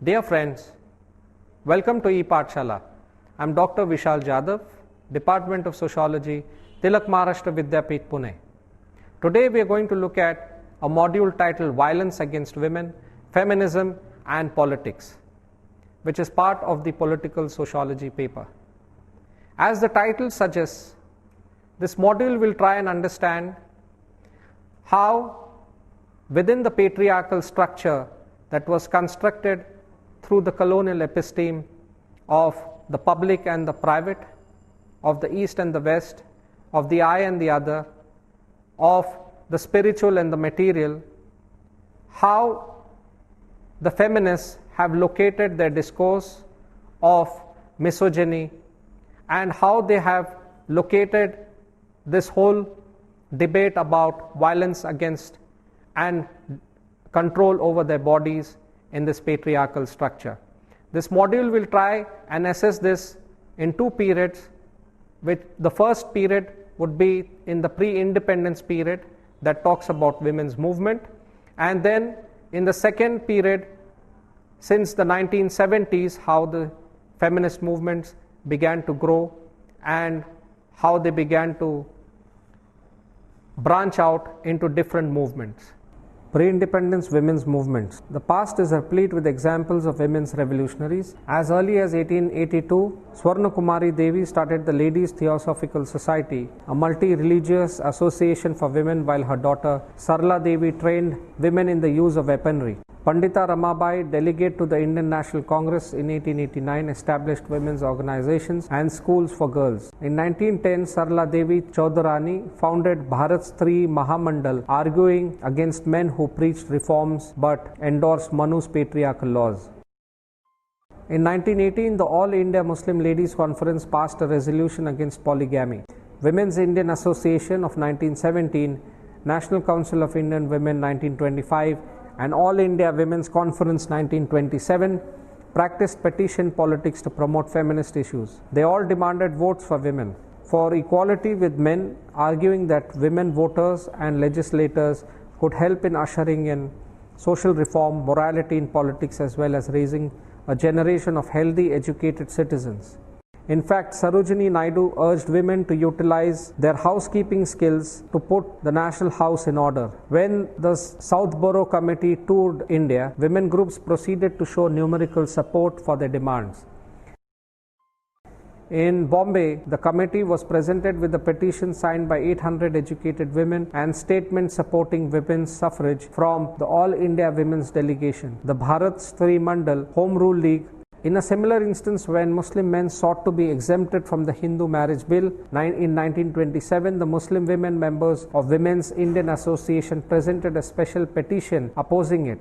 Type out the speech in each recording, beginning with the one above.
Dear friends, welcome to ePathshala. I am Dr. Vishal Jadhav, Department of Sociology, Tilak Maharashtra Vidyapeeth, Pune. Today we are going to look at a module titled Violence Against Women, Feminism and Politics, which is part of the political sociology paper. As the title suggests, this module will try and understand how within the patriarchal structure that was constructed through the colonial episteme of the public and the private, of the East and the West, of the I and the other, of the spiritual and the material, how the feminists have located their discourse of misogyny and how they have located this whole debate about violence against and control over their bodies in this patriarchal structure. This module will try and assess this in two periods, which the first period would be in the pre-independence period that talks about women's movement, and then in the second period, since the 1970s, how the feminist movements began to grow and how they began to branch out into different movements. Pre-independence women's movements. The past is replete with examples of women's revolutionaries. As early as 1882, Swarna Kumari Devi started the Ladies Theosophical Society, a multi-religious association for women, while her daughter Sarla Devi trained women in the use of weaponry. Pandita Ramabai, delegate to the Indian National Congress in 1889, established women's organizations and schools for girls. In 1910, Sarla Devi Chaudharani founded Bharat's Stree Mahamandal, arguing against men who preached reforms but endorsed Manu's patriarchal laws. In 1918, the All India Muslim Ladies Conference passed a resolution against polygamy. Women's Indian Association of 1917, National Council of Indian Women 1925, and All India Women's Conference 1927 practiced petition politics to promote feminist issues. They all demanded votes for women, for equality with men, arguing that women voters and legislators could help in ushering in social reform, morality in politics, as well as raising a generation of healthy, educated citizens. In fact, Sarojini Naidu urged women to utilize their housekeeping skills to put the national house in order. When the Southborough Committee toured India, women groups proceeded to show numerical support for their demands. In Bombay, the committee was presented with a petition signed by 800 educated women and statements supporting women's suffrage from the All India Women's Delegation, the Bharat Stree Mandal Home Rule League. In a similar instance, when Muslim men sought to be exempted from the Hindu marriage bill in 1927, the Muslim women members of Women's Indian Association presented a special petition opposing it.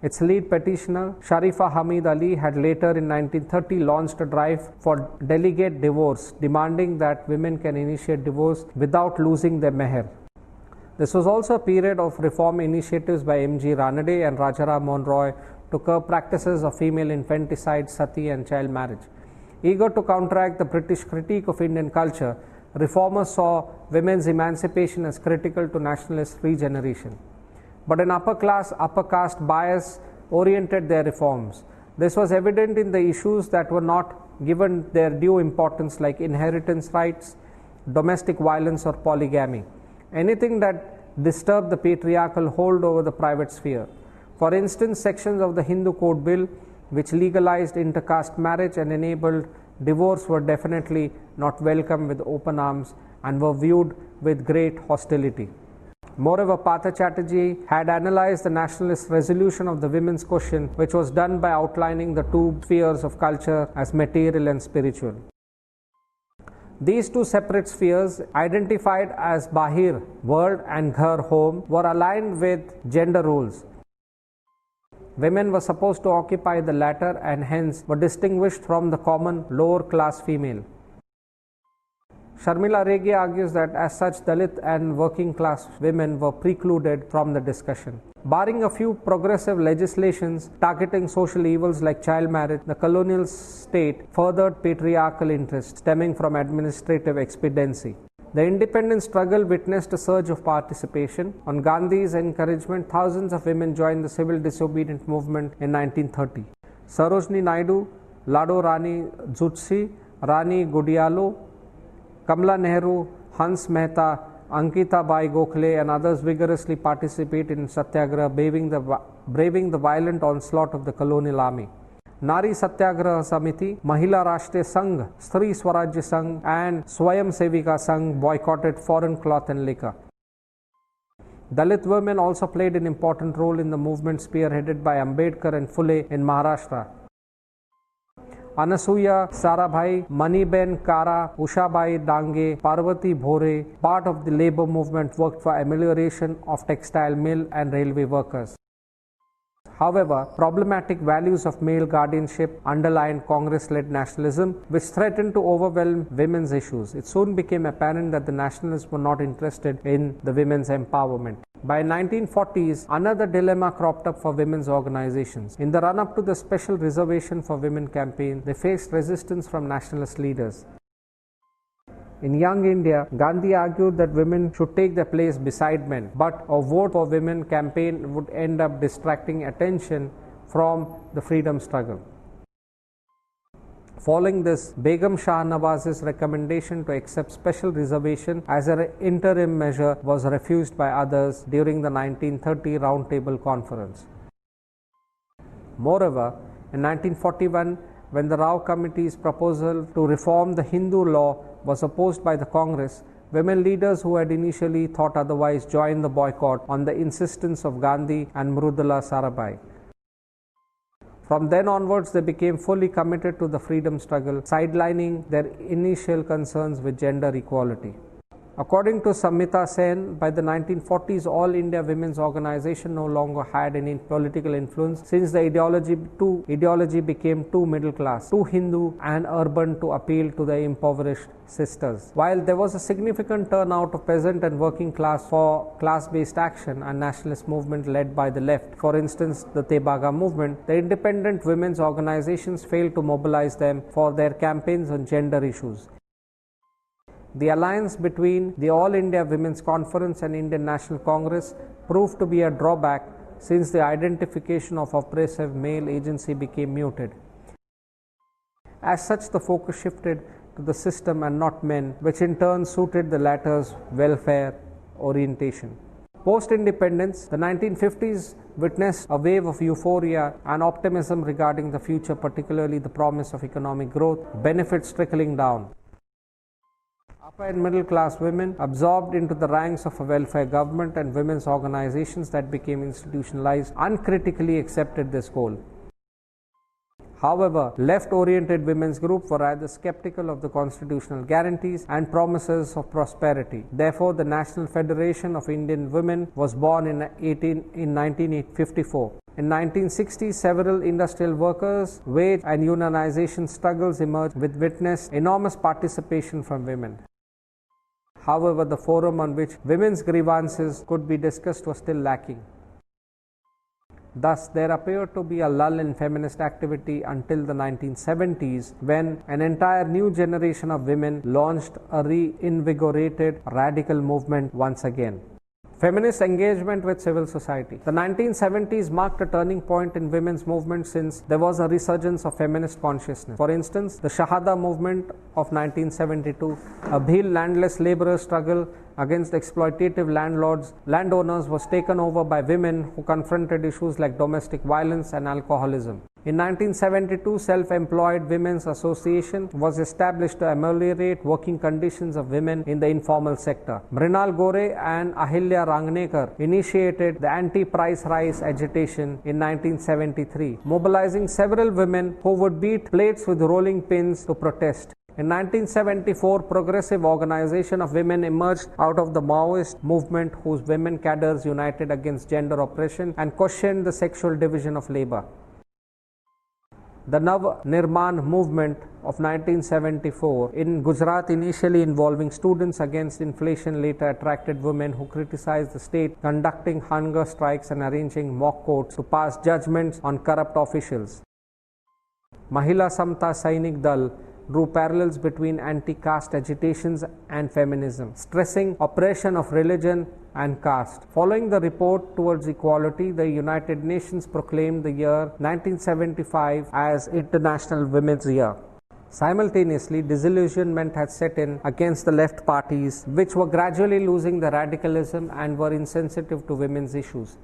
Its lead petitioner, Sharifa Hamid Ali, had later in 1930 launched a drive for delegate divorce, demanding that women can initiate divorce without losing their meher. This was also a period of reform initiatives by M.G. Ranade and Rajaram Mohan Roy to curb practices of female infanticide, sati and child marriage. Eager to counteract the British critique of Indian culture, reformers saw women's emancipation as critical to nationalist regeneration. But an upper caste bias oriented their reforms. This was evident in the issues that were not given their due importance, like inheritance rights, domestic violence or polygamy, anything that disturbed the patriarchal hold over the private sphere. For instance, sections of the Hindu Code Bill which legalized intercaste marriage and enabled divorce were definitely not welcomed with open arms and were viewed with great hostility. Moreover, Partha Chatterjee had analyzed the nationalist resolution of the women's question, which was done by outlining the two spheres of culture as material and spiritual. These two separate spheres, identified as Bahir, world, and Ghar, home, were aligned with gender roles. Women were supposed to occupy the latter and hence were distinguished from the common lower class female. Sharmila Rege argues that as such Dalit and working class women were precluded from the discussion. Barring a few progressive legislations targeting social evils like child marriage, the colonial state furthered patriarchal interests stemming from administrative expediency. The independence struggle witnessed a surge of participation. On Gandhi's encouragement, thousands of women joined the civil disobedient movement in 1930. Sarojini Naidu, Lado Rani Jutsi, Rani Gudialo, Kamala Nehru, Hans Mehta, Ankita Bai Gokhale and others vigorously participated in Satyagraha, braving the violent onslaught of the colonial army. Nari Satyagraha Samiti, Mahila Rashtriya Sangh, Stri Swarajya Sangh and Swayam Sevika Sangh boycotted foreign cloth and liquor. Dalit women also played an important role in the movement spearheaded by Ambedkar and Phule in Maharashtra. Anasuya Sarabhai, Maniben Kara, Ushabai Dange, Parvati Bhore, part of the labor movement, worked for amelioration of textile mill and railway workers. However, problematic values of male guardianship underlined Congress-led nationalism, which threatened to overwhelm women's issues. It soon became apparent that the nationalists were not interested in the women's empowerment. By 1940s, another dilemma cropped up for women's organizations. In the run-up to the Special Reservation for Women campaign, they faced resistance from nationalist leaders. In Young India, Gandhi argued that women should take their place beside men, but a vote for women campaign would end up distracting attention from the freedom struggle. Following this, Begum Shah Nawaz's recommendation to accept special reservation as an interim measure was refused by others during the 1930 Round Table Conference. Moreover, in 1941, when the Rao Committee's proposal to reform the Hindu law was opposed by the Congress, women leaders who had initially thought otherwise joined the boycott on the insistence of Gandhi and Mrudula Sarabhai. From then onwards, they became fully committed to the freedom struggle, sidelining their initial concerns with gender equality. According to Samita Sen, by the 1940s, All India Women's Organization no longer had any political influence since the ideology became too middle class, too Hindu and urban to appeal to the impoverished sisters. While there was a significant turnout of peasant and working class for class-based action and nationalist movement led by the left, for instance the Tebaga movement, the independent women's organizations failed to mobilize them for their campaigns on gender issues. The alliance between the All India Women's Conference and Indian National Congress proved to be a drawback since the identification of oppressive male agency became muted. As such, the focus shifted to the system and not men, which in turn suited the latter's welfare orientation. Post-independence, the 1950s witnessed a wave of euphoria and optimism regarding the future, particularly the promise of economic growth, benefits trickling down. Upper and middle class women absorbed into the ranks of a welfare government and women's organizations that became institutionalized uncritically accepted this goal. However, left-oriented women's groups were rather skeptical of the constitutional guarantees and promises of prosperity. Therefore, the National Federation of Indian Women was born in 1954. In 1960, several industrial workers, wage and unionization struggles emerged, which witnessed enormous participation from women. However, the forum on which women's grievances could be discussed was still lacking. Thus, there appeared to be a lull in feminist activity until the 1970s, when an entire new generation of women launched a reinvigorated radical movement once again. Feminist engagement with civil society. The 1970s marked a turning point in women's movement since there was a resurgence of feminist consciousness. For instance, the Shahada movement of 1972, a Bhil landless laborer struggle against exploitative landowners was taken over by women who confronted issues like domestic violence and alcoholism. In 1972, Self-Employed Women's Association was established to ameliorate working conditions of women in the informal sector. Mrinal Gore and Ahilya Rangnekar initiated the anti-price rise agitation in 1973, mobilizing several women who would beat plates with rolling pins to protest. In 1974, Progressive Organization of Women emerged out of the Maoist movement, whose women cadres united against gender oppression and questioned the sexual division of labor. The Nav Nirman movement of 1974 in Gujarat, initially involving students against inflation, later attracted women who criticized the state, conducting hunger strikes and arranging mock courts to pass judgments on corrupt officials. Mahila Samta Sainik Dal drew parallels between anti-caste agitations and feminism, stressing oppression of religion and caste. Following the report towards equality, the United Nations proclaimed the year 1975 as International Women's Year. Simultaneously, disillusionment had set in against the left parties, which were gradually losing their radicalism and were insensitive to women's issues.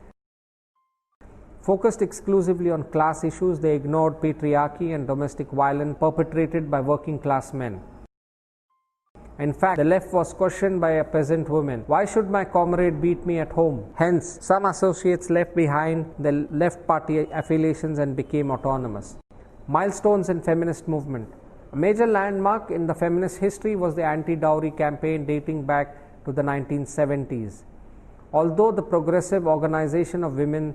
Focused exclusively on class issues, they ignored patriarchy and domestic violence perpetrated by working class men. In fact, the left was questioned by a peasant woman, "Why should my comrade beat me at home?" Hence, some associates left behind the left party affiliations and became autonomous. Milestones in feminist movement. A major landmark in the feminist history was the anti-dowry campaign dating back to the 1970s. Although the Progressive Organization of Women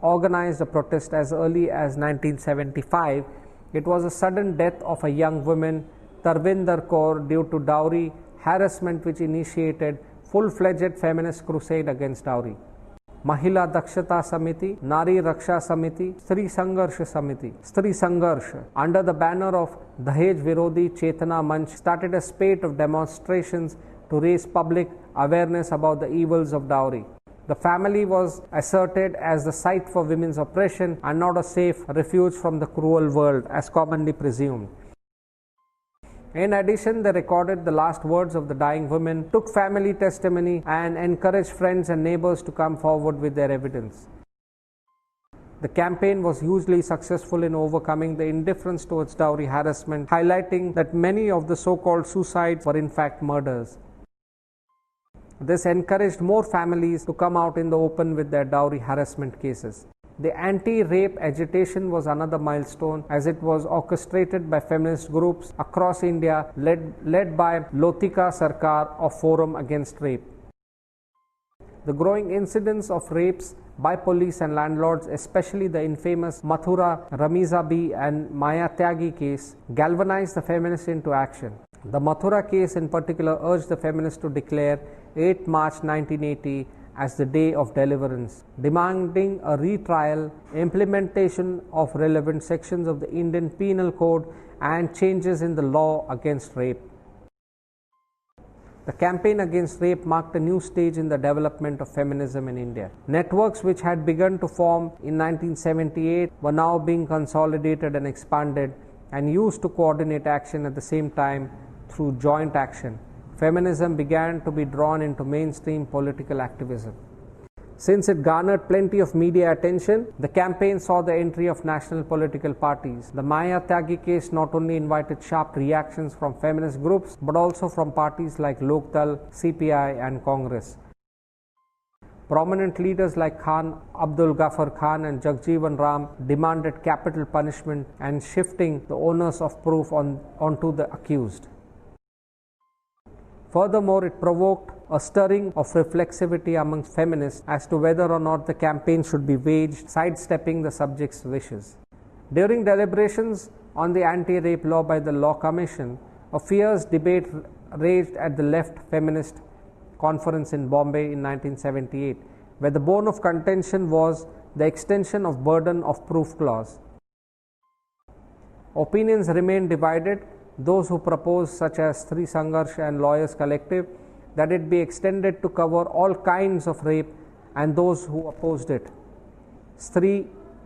organized a protest as early as 1975, it was a sudden death of a young woman, Tarvinder Kaur, due to dowry harassment, which initiated full-fledged feminist crusade against dowry. Mahila Dakshata Samiti, Nari Raksha Samiti, Stri Sangharsh, under the banner of Dahej Virodhi Chetana Manch, started a spate of demonstrations to raise public awareness about the evils of dowry. The family was asserted as the site for women's oppression and not a safe refuge from the cruel world, as commonly presumed. In addition, they recorded the last words of the dying woman, took family testimony, and encouraged friends and neighbors to come forward with their evidence. The campaign was hugely successful in overcoming the indifference towards dowry harassment, highlighting that many of the so-called suicides were in fact murders. This encouraged more families to come out in the open with their dowry harassment cases. The anti-rape agitation was another milestone, as it was orchestrated by feminist groups across India led by Lotika Sarkar of Forum Against Rape. The growing incidence of rapes by police and landlords, especially the infamous Mathura Ramizabi and Maya Tyagi case, galvanized the feminists into action. The Mathura case in particular urged the feminists to declare 8 March 1980 as the day of deliverance, demanding a retrial, implementation of relevant sections of the Indian Penal Code, and changes in the law against rape. The campaign against rape marked a new stage in the development of feminism in India. Networks which had begun to form in 1978 were now being consolidated and expanded and used to coordinate action at the same time through joint action. Feminism began to be drawn into mainstream political activism. Since it garnered plenty of media attention, the campaign saw the entry of national political parties. The Maya Tyagi case not only invited sharp reactions from feminist groups, but also from parties like Lokdal, CPI, and Congress. Prominent leaders like Khan Abdul Ghaffar Khan and Jagjeevan Ram demanded capital punishment and shifting the onus of proof onto the accused. Furthermore, it provoked a stirring of reflexivity among feminists as to whether or not the campaign should be waged, sidestepping the subject's wishes. During deliberations on the anti-rape law by the Law Commission, a fierce debate raged at the left feminist conference in Bombay in 1978, where the bone of contention was the extension of burden of proof clause. Opinions remained divided. Those who proposed, such as Stri Sangharsh and Lawyers Collective, that it be extended to cover all kinds of rape, and those who opposed it. Stri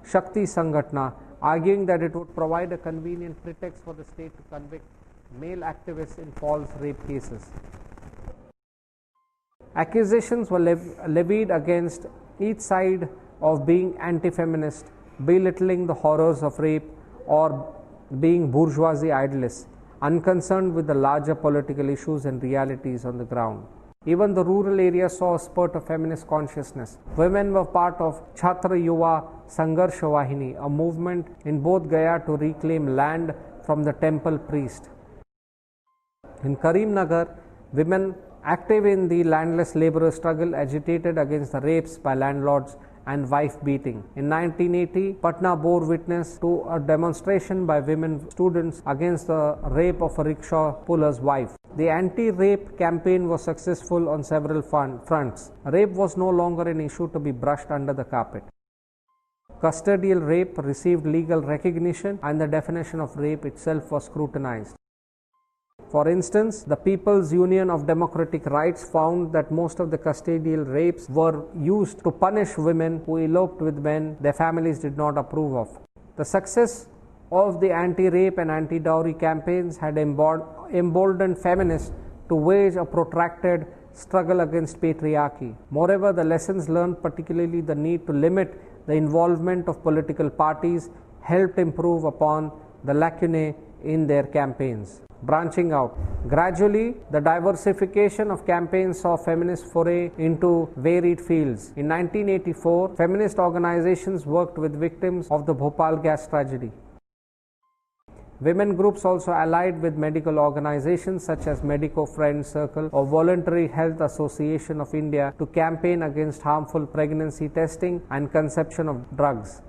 Shakti Sangatna, arguing that it would provide a convenient pretext for the state to convict male activists in false rape cases. Accusations were levied against each side of being anti-feminist, belittling the horrors of rape, or being bourgeoisie idealists, unconcerned with the larger political issues and realities on the ground. Even the rural areas saw a spurt of feminist consciousness. Women were part of Chhatra Yuva Sangharsha Vahini, a movement in Bodh Gaya to reclaim land from the temple priest. In Karimnagar, women active in the landless laborer struggle agitated against the rapes by landlords and wife beating. In 1980, Patna bore witness to a demonstration by women students against the rape of a rickshaw puller's wife. The anti-rape campaign was successful on several fronts. Rape was no longer an issue to be brushed under the carpet. Custodial rape received legal recognition, and the definition of rape itself was scrutinized. For instance, the People's Union of Democratic Rights found that most of the custodial rapes were used to punish women who eloped with men their families did not approve of. The success of the anti-rape and anti-dowry campaigns had emboldened feminists to wage a protracted struggle against patriarchy. Moreover, the lessons learned, particularly the need to limit the involvement of political parties, helped improve upon the lacunae in their campaigns. Branching out. Gradually, the diversification of campaigns saw feminists foray into varied fields. In 1984, feminist organizations worked with victims of the Bhopal gas tragedy. Women groups also allied with medical organizations such as Medico Friends Circle or Voluntary Health Association of India to campaign against harmful pregnancy testing and conception of drugs.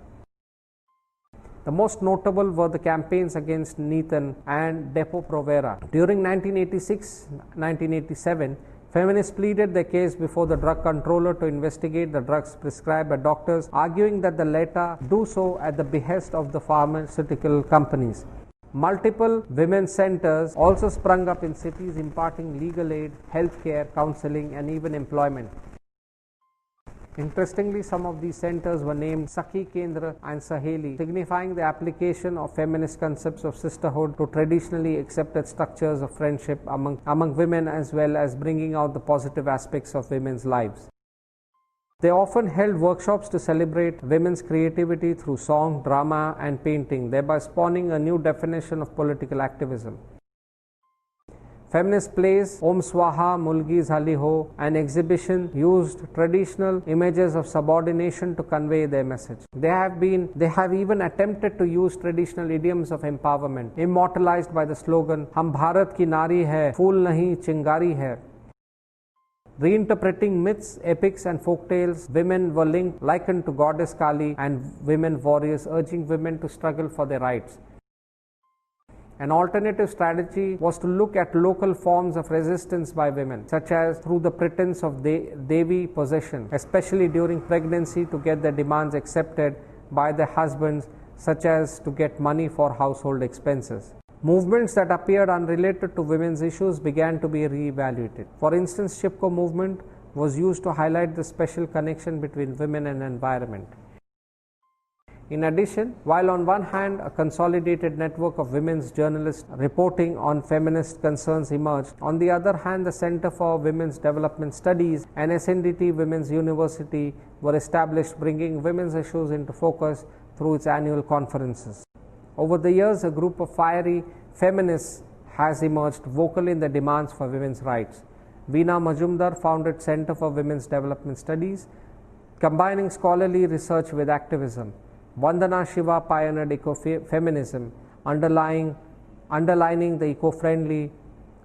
The most notable were the campaigns against Neetan and Depo-Provera. During 1986-1987, feminists pleaded their case before the drug controller to investigate the drugs prescribed by doctors, arguing that the latter do so at the behest of the pharmaceutical companies. Multiple women's centers also sprung up in cities imparting legal aid, healthcare, counseling, and even employment. Interestingly, some of these centers were named Sakhi Kendra and Saheli, signifying the application of feminist concepts of sisterhood to traditionally accepted structures of friendship among women, as well as bringing out the positive aspects of women's lives. They often held workshops to celebrate women's creativity through song, drama, and painting, thereby spawning a new definition of political activism. Feminist plays Om Swaha Mulgi Zali Ho, an exhibition, used traditional images of subordination to convey their message. They have even attempted to use traditional idioms of empowerment, immortalized by the slogan Hum Bharat ki Nari hai, Phool nahi Chingari hai. Reinterpreting myths, epics, and folk tales, women were likened to goddess Kali and women warriors, urging women to struggle for their rights. An alternative strategy was to look at local forms of resistance by women, such as through the pretense of Devi possession, especially during pregnancy, to get their demands accepted by their husbands, such as to get money for household expenses. Movements that appeared unrelated to women's issues began to be re-evaluated. For instance, Chipko movement was used to highlight the special connection between women and environment. In addition, while on one hand a consolidated network of women's journalists reporting on feminist concerns emerged, on the other hand the Center for Women's Development Studies and SNDT Women's University were established, bringing women's issues into focus through its annual conferences. Over the years, a group of fiery feminists has emerged, vocal in the demands for women's rights. Veena Majumdar founded Center for Women's Development Studies, combining scholarly research with activism. Vandana Shiva pioneered ecofeminism, underlining the eco-friendly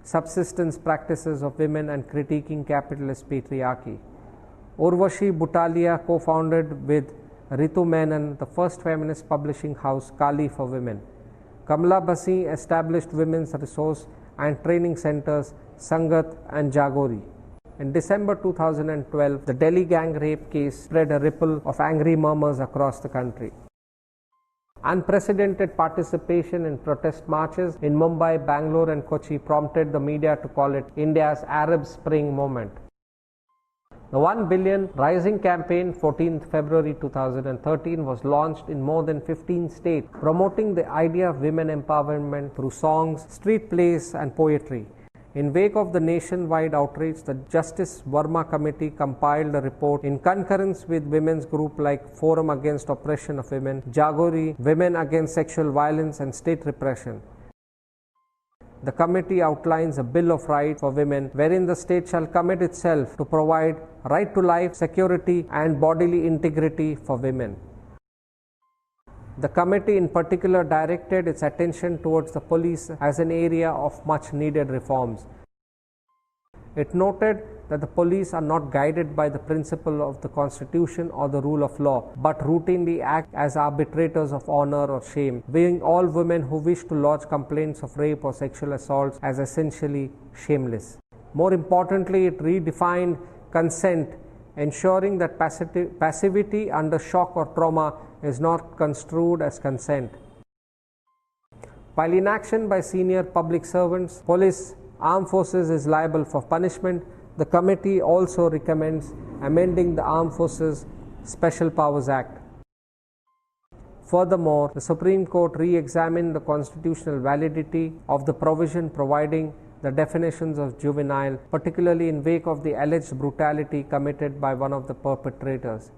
subsistence practices of women and critiquing capitalist patriarchy. Urvashi Butalia co-founded with Ritu Menon the first feminist publishing house, Kali for Women. Kamala Basi established women's resource and training centers, Sangat and Jagori. In December 2012, the Delhi gang rape case spread a ripple of angry murmurs across the country. Unprecedented participation in protest marches in Mumbai, Bangalore and Kochi prompted the media to call it India's Arab Spring moment. The 1 Billion Rising campaign, 14th February 2013, was launched in more than 15 states, promoting the idea of women empowerment through songs, street plays and poetry. In wake of the nationwide outrage, the Justice Verma Committee compiled a report in concurrence with women's groups like Forum Against Oppression of Women, Jagori, Women Against Sexual Violence and State Repression. The committee outlines a Bill of Rights for women, wherein the state shall commit itself to provide right to life, security and bodily integrity for women. The committee in particular directed its attention towards the police as an area of much needed reforms. It noted that the police are not guided by the principle of the Constitution or the rule of law, but routinely act as arbitrators of honor or shame, viewing all women who wish to lodge complaints of rape or sexual assaults as essentially shameless. More importantly, it redefined consent, ensuring that passivity under shock or trauma is not construed as consent. While inaction by senior public servants, police, armed forces is liable for punishment, the committee also recommends amending the Armed Forces Special Powers Act. Furthermore, the Supreme Court re-examined the constitutional validity of the provision providing the definitions of juvenile, particularly in wake of the alleged brutality committed by one of the perpetrators.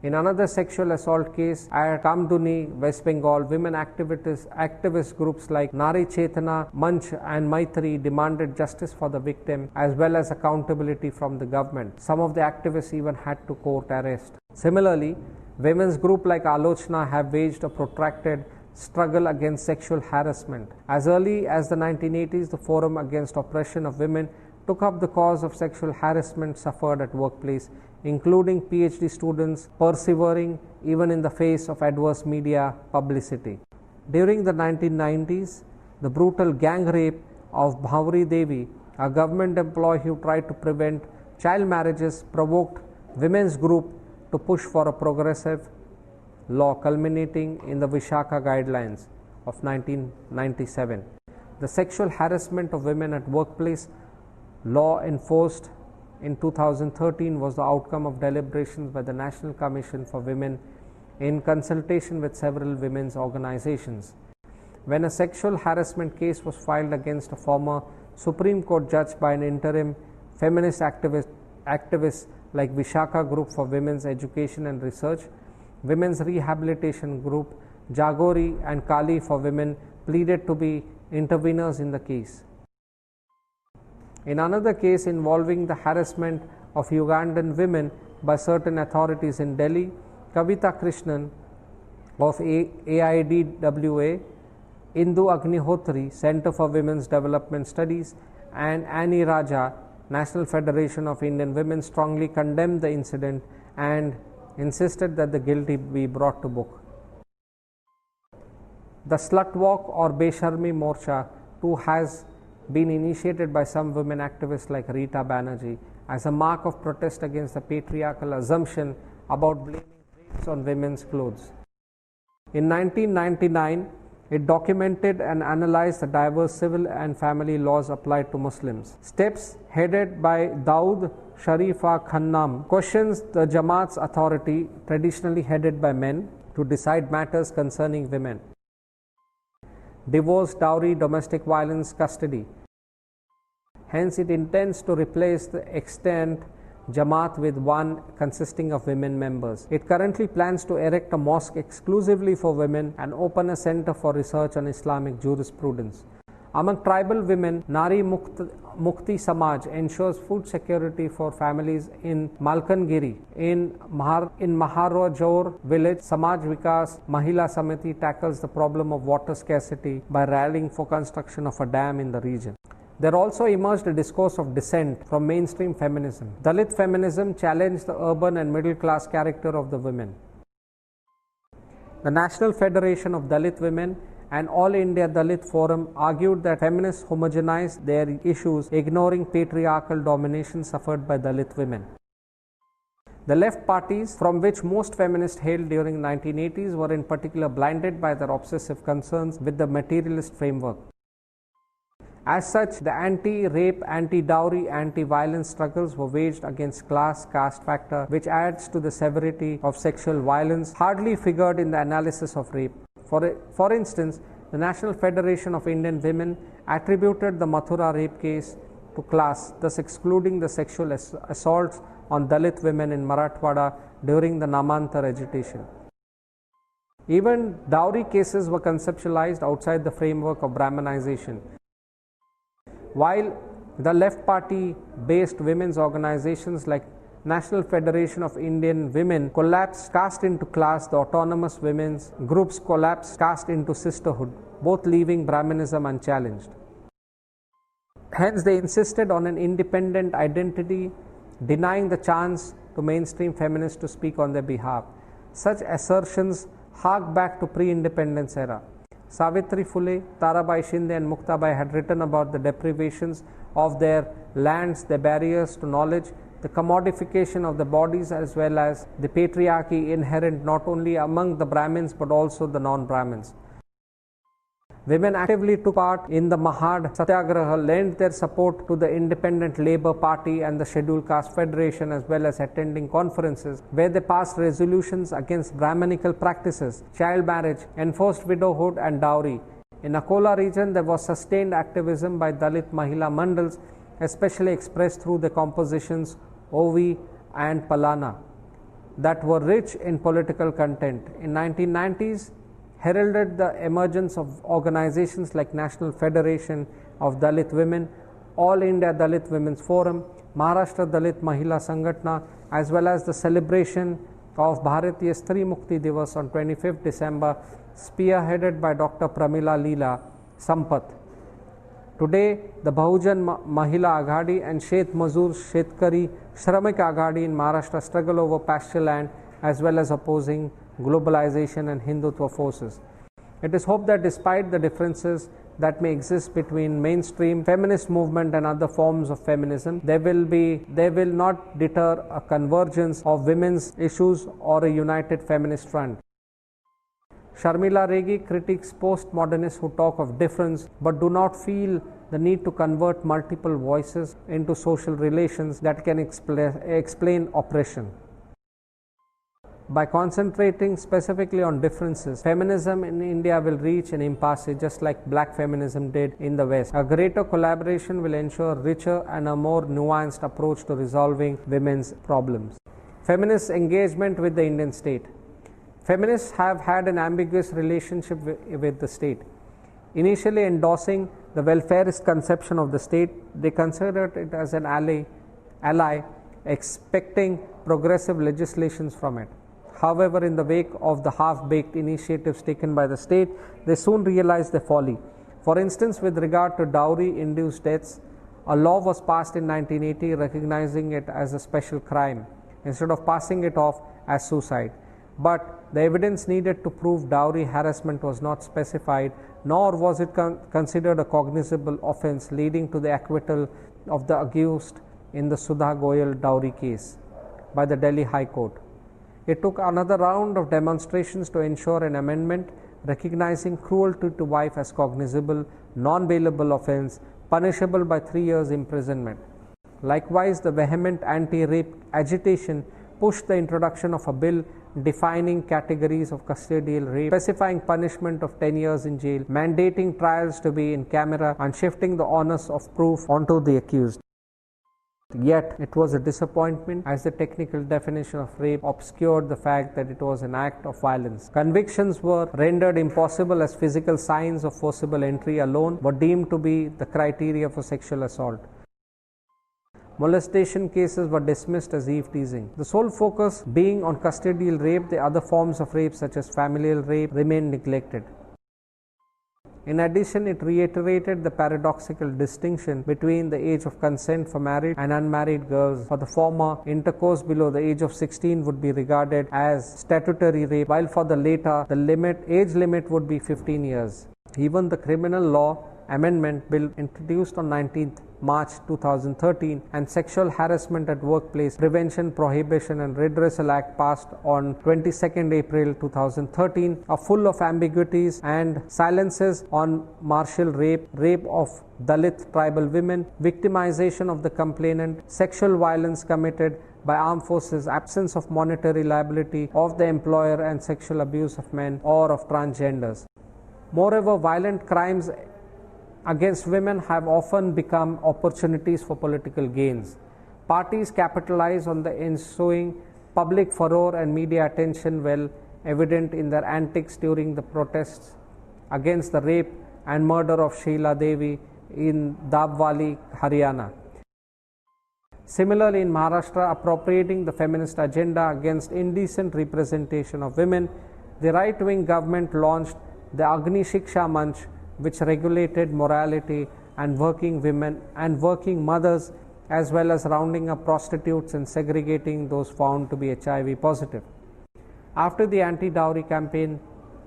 In another sexual assault case at Kamduni, West Bengal, women activist groups like Nari Chetana, Manch and Maitri demanded justice for the victim as well as accountability from the government. Some of the activists even had to court arrest. Similarly, women's groups like Alochna have waged a protracted struggle against sexual harassment. As early as the 1980s, the Forum Against Oppression of Women took up the cause of sexual harassment suffered at workplace, including PhD students persevering even in the face of adverse media publicity. During the 1990s, the brutal gang rape of Bhauri Devi, a government employee who tried to prevent child marriages, provoked women's group to push for a progressive law culminating in the Vishaka Guidelines of 1997. The sexual harassment of women at workplace law enforced in 2013 was the outcome of deliberations by the National Commission for Women in consultation with several women's organizations. When a sexual harassment case was filed against a former Supreme Court judge by an interim feminist activist like Vishaka Group for Women's Education and Research, Women's Rehabilitation Group, Jagori and Kali for Women pleaded to be interveners in the case. In another case involving the harassment of Ugandan women by certain authorities in Delhi, Kavita Krishnan of AIDWA, Indu Agnihotri, Center for Women's Development Studies, and Annie Raja, National Federation of Indian Women, strongly condemned the incident and insisted that the guilty be brought to book. The Slut Walk or Besharmi Morcha too has been initiated by some women activists like Rita Banerjee as a mark of protest against the patriarchal assumption about blaming rapes on women's clothes. In 1999, it documented and analyzed the diverse civil and family laws applied to Muslims. Steps headed by Daud Sharifa Khannam questions the Jamaat's authority, traditionally headed by men, to decide matters concerning women. Divorce, dowry, domestic violence, custody. Hence, it intends to replace the extant Jamaat with one consisting of women members. It currently plans to erect a mosque exclusively for women and open a center for research on Islamic jurisprudence. Among tribal women, Nari Mukti Samaj ensures food security for families in Malkangiri. In Maharajor village, Samaj Vikas Mahila Samiti tackles the problem of water scarcity by rallying for construction of a dam in the region. There also emerged a discourse of dissent from mainstream feminism. Dalit feminism challenged the urban and middle class character of the women. The National Federation of Dalit Women and All India Dalit Forum argued that feminists homogenized their issues, ignoring patriarchal domination suffered by Dalit women. The left parties, from which most feminists hailed during the 1980s, were in particular blinded by their obsessive concerns with the materialist framework. As such, the anti-rape, anti-dowry, anti-violence struggles were waged against caste factor, which adds to the severity of sexual violence, hardly figured in the analysis of rape. For instance, the National Federation of Indian Women attributed the Mathura rape case to class, thus excluding the sexual assaults on Dalit women in Marathwada during the Namantar agitation. Even dowry cases were conceptualized outside the framework of Brahmanization. While the left party-based women's organizations like National Federation of Indian Women collapsed caste into class, the autonomous women's groups collapsed caste into sisterhood, both leaving Brahmanism unchallenged. Hence, they insisted on an independent identity, denying the chance to mainstream feminists to speak on their behalf. Such assertions hark back to pre-independence era. Savitri Phule, Tarabai Shinde and Muktabai had written about the deprivations of their lands, their barriers to knowledge, the commodification of the bodies as well as the patriarchy inherent not only among the Brahmins but also the non-Brahmins. Women actively took part in the Mahad Satyagraha, lent their support to the Independent Labour Party and the Scheduled Caste Federation, as well as attending conferences where they passed resolutions against Brahmanical practices, child marriage, enforced widowhood and dowry. In Akola region, there was sustained activism by Dalit Mahila Mandals, especially expressed through the compositions Ovi and Palana, that were rich in political content. In 1990s, heralded the emergence of organizations like National Federation of Dalit Women, All India Dalit Women's Forum, Maharashtra Dalit Mahila Sangatna, as well as the celebration of Bharatiya Stri Mukti Divas on 25th December, spearheaded by Dr. Pramila Leela Sampath. Today, the Bahujan Mahila Aghadi and Shet Mazur Shetkari Shramik Aghadi in Maharashtra struggle over pasture land as well as opposing globalization and Hindutva forces. It is hoped that despite the differences that may exist between mainstream feminist movement and other forms of feminism, they will not deter a convergence of women's issues or a united feminist front. Sharmila Regi critiques postmodernists who talk of difference but do not feel the need to convert multiple voices into social relations that can explain oppression. By concentrating specifically on differences, feminism in India will reach an impasse just like black feminism did in the West. A greater collaboration will ensure richer and a more nuanced approach to resolving women's problems. Feminist engagement with the Indian state. Feminists have had an ambiguous relationship with the state. Initially endorsing the welfarist conception of the state, they considered it as an ally, expecting progressive legislations from it. However, in the wake of the half-baked initiatives taken by the state, they soon realized their folly. For instance, with regard to dowry-induced deaths, a law was passed in 1980 recognizing it as a special crime instead of passing it off as suicide. But the evidence needed to prove dowry harassment was not specified, nor was it considered a cognizable offense, leading to the acquittal of the accused in the Sudha Goyal dowry case by the Delhi High Court. It took another round of demonstrations to ensure an amendment recognizing cruelty to wife as cognizable, non-bailable offense, punishable by 3 years imprisonment. Likewise, the vehement anti-rape agitation pushed the introduction of a bill defining categories of custodial rape, specifying punishment of 10 years in jail, mandating trials to be in camera, and shifting the onus of proof onto the accused. Yet, it was a disappointment as the technical definition of rape obscured the fact that it was an act of violence. Convictions were rendered impossible as physical signs of forcible entry alone were deemed to be the criteria for sexual assault. Molestation cases were dismissed as eve-teasing. The sole focus being on custodial rape, the other forms of rape such as familial rape remained neglected. In addition, it reiterated the paradoxical distinction between the age of consent for married and unmarried girls. For the former, intercourse below the age of 16 would be regarded as statutory rape, while for the latter, the age limit would be 15 years. Even the Criminal Law Amendment Bill introduced on 19th March 2013 and Sexual Harassment at Workplace Prevention, Prohibition and Redressal Act passed on 22nd April 2013 are full of ambiguities and silences on martial rape, rape of Dalit tribal women, victimization of the complainant, sexual violence committed by armed forces, absence of monetary liability of the employer and sexual abuse of men or of transgenders. Moreover, violent crimes against women have often become opportunities for political gains. Parties capitalize on the ensuing public furore and media attention, well evident in their antics during the protests against the rape and murder of Sheila Devi in Dabwali, Haryana. Similarly, in Maharashtra, appropriating the feminist agenda against indecent representation of women, the right-wing government launched the Agni Shiksha Manch, which regulated morality and working women and working mothers, as well as rounding up prostitutes and segregating those found to be HIV positive. After the anti-dowry campaign,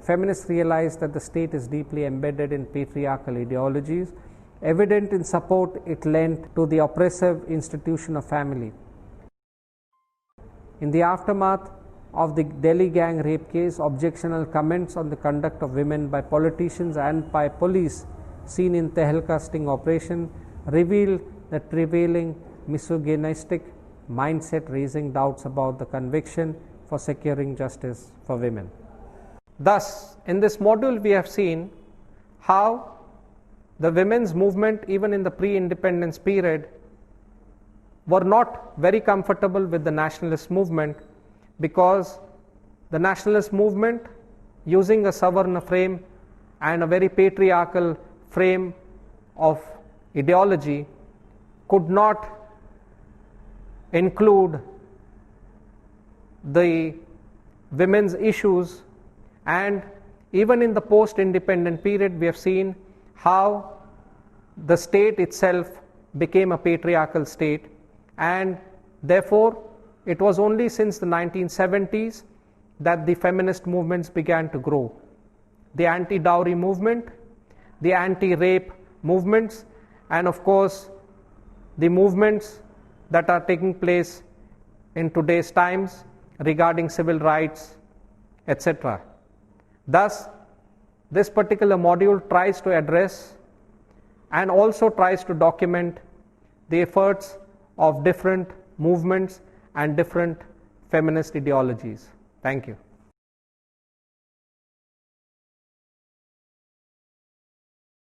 feminists realized that the state is deeply embedded in patriarchal ideologies, evident in support it lent to the oppressive institution of family. In the aftermath of the Delhi gang rape case, objectionable comments on the conduct of women by politicians and by police seen in Tehelka sting operation revealed the prevailing misogynistic mindset, raising doubts about the conviction for securing justice for women. Thus, in this module we have seen how the women's movement, even in the pre-independence period, were not very comfortable with the nationalist movement, because the nationalist movement, using a Savarna frame and a very patriarchal frame of ideology, could not include the women's issues. And even in the post-independent period, we have seen how the state itself became a patriarchal state, and therefore it was only since the 1970s that the feminist movements began to grow. The anti-dowry movement, the anti-rape movements, and of course the movements that are taking place in today's times regarding civil rights, etc. Thus, this particular module tries to address and also tries to document the efforts of different movements and different feminist ideologies. Thank you.